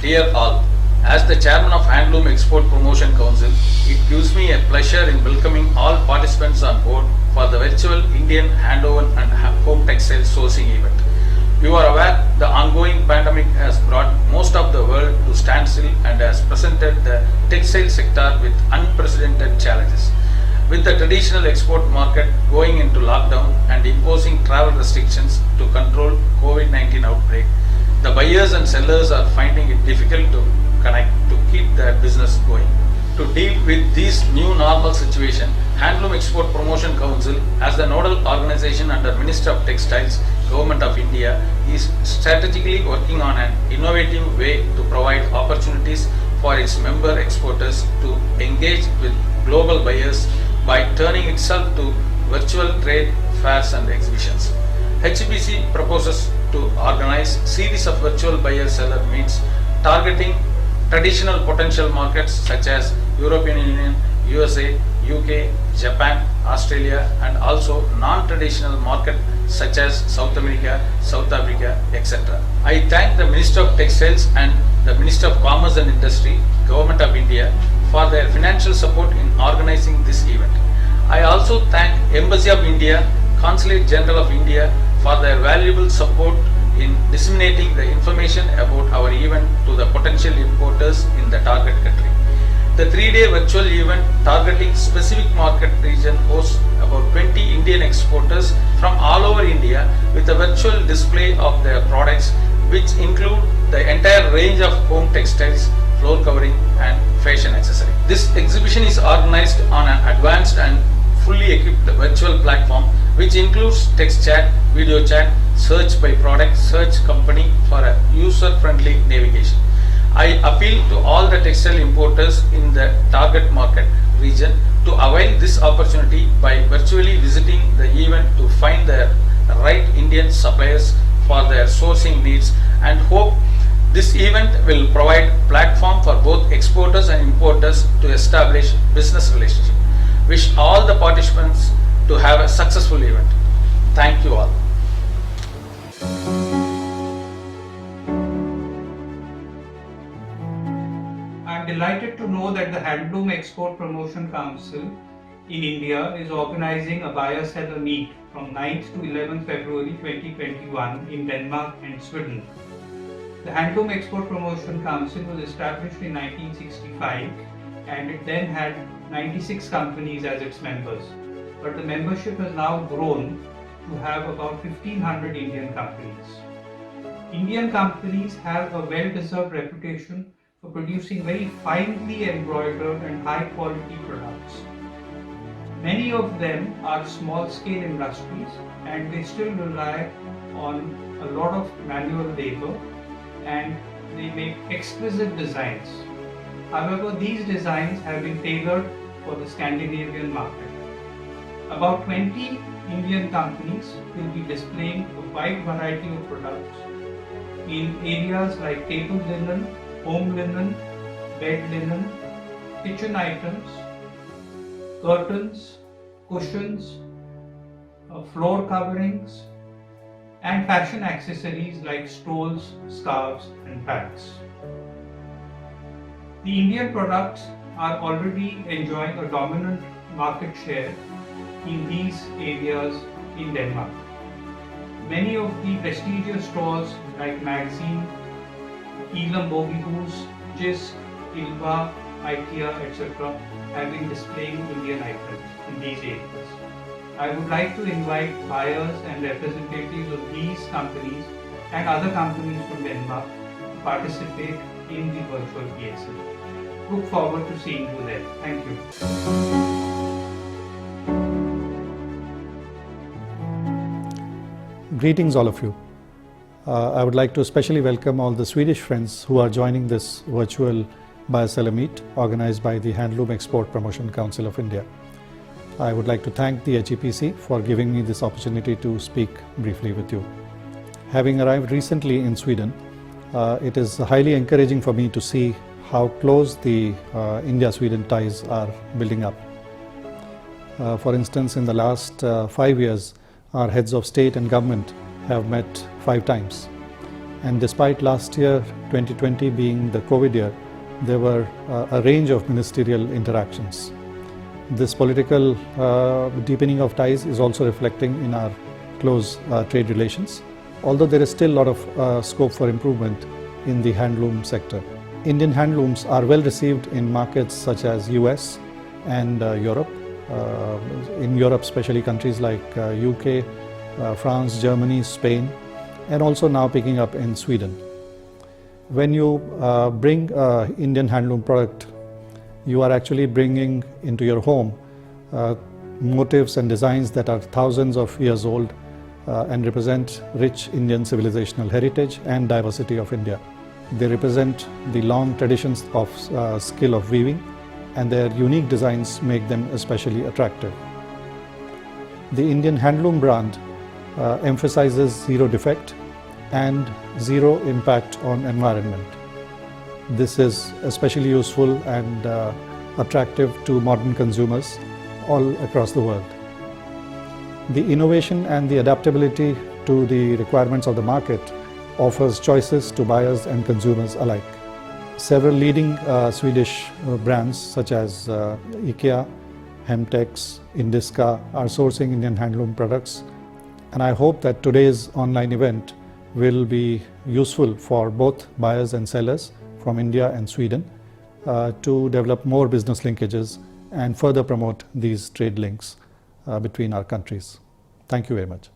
Dear all, as the chairman of Handloom Export Promotion Council, it gives me a pleasure in welcoming all participants on board for the virtual Indian Handwoven and Home Textile Sourcing event. You are aware the ongoing pandemic has brought most of the world to standstill and has presented the textile sector with unprecedented challenges. With the traditional export market going into lockdown and imposing travel restrictions to control COVID-19 outbreak, the buyers and sellers are finding it difficult to connect to keep their business going. To deal with this new normal situation, Handloom Export Promotion Council, as the nodal organization under Ministry of Textiles, Government of India, is strategically working on an innovative way to provide opportunities for its member exporters to engage with global buyers by turning itself to virtual trade fairs and exhibitions. HPC proposes to organize series of virtual buyer-seller meets targeting traditional potential markets such as European Union, USA, UK, Japan, Australia, and also non-traditional market such as South America, South Africa, etc. I thank the Minister of Textiles and the Minister of Commerce and Industry, Government of India, for their financial support in organizing this event. I also thank Embassy of India, Consulate General of India for their valuable support in disseminating the information about our event to the potential importers in the target country. The 3-day virtual event targeting specific market region hosts about 20 Indian exporters from all over India with a virtual display of their products, which include the entire range of home textiles, floor covering and fashion accessory. This exhibition is organized on an advanced and fully equipped virtual platform which includes text chat, video chat, search by product, search company for a user-friendly navigation. I appeal to all the textile importers in the target market region to avail this opportunity by virtually visiting the event to find the right Indian suppliers for their sourcing needs, and hope this event will provide platform for both exporters and importers to establish business relationship. Wish all the participants to have a successful event. Thank you all. I am delighted to know that the Handloom Export Promotion Council in India is organizing a buyer-seller meet from 9th to 11th February 2021 in Denmark and Sweden. The Handloom Export Promotion Council was established in 1965 and it then had 96 companies as its members. But the membership has now grown to have about 1500 Indian companies. Indian companies have a well-deserved reputation for producing very finely embroidered and high-quality products. Many of them are small-scale industries and they still rely on a lot of manual labor and they make exquisite designs. However, these designs have been tailored for the Scandinavian market. About 20 Indian companies will be displaying a wide variety of products in areas like table linen, home linen, bed linen, kitchen items, curtains, cushions, floor coverings, and fashion accessories like stoles, scarves, and bags. The Indian products are already enjoying a dominant market share in these areas in Denmark. Many of the prestigious stores like Magazine, Elam Bogihus, Jysk, Ilva, IKEA, etc. have been displaying Indian items in these areas. I would like to invite buyers and representatives of these companies and other companies from Denmark to participate in the virtual PSL. Look forward to seeing you there. Thank you. Greetings all of you. I would like to especially welcome all the Swedish friends who are joining this virtual buyer-seller meet organized by the Handloom Export Promotion Council of India. I would like to thank the HEPC for giving me this opportunity to speak briefly with you. Having arrived recently in Sweden, it is highly encouraging for me to see how close the India-Sweden ties are building up. For instance, in the last 5 years, our heads of state and government have met 5 times. And despite last year, 2020 being the COVID year, there were a range of ministerial interactions. This political deepening of ties is also reflecting in our close trade relations, although there is still a lot of scope for improvement in the handloom sector. Indian handlooms are well received in markets such as US and Europe. In Europe, especially countries like UK, France, Germany, Spain, and also now picking up in Sweden. When you bring Indian handloom product, you are actually bringing into your home motifs and designs that are thousands of years old and represent rich Indian civilizational heritage and diversity of India. They represent the long traditions of skill of weaving, and their unique designs make them especially attractive. The Indian handloom brand emphasizes zero defect and zero impact on environment. This is especially useful and attractive to modern consumers all across the world. The innovation and the adaptability to the requirements of the market offers choices to buyers and consumers alike. Several leading Swedish brands such as IKEA, Hemtex, Indiska are sourcing Indian handloom products, and I hope that today's online event will be useful for both buyers and sellers from India and Sweden to develop more business linkages and further promote these trade links between our countries. Thank you very much.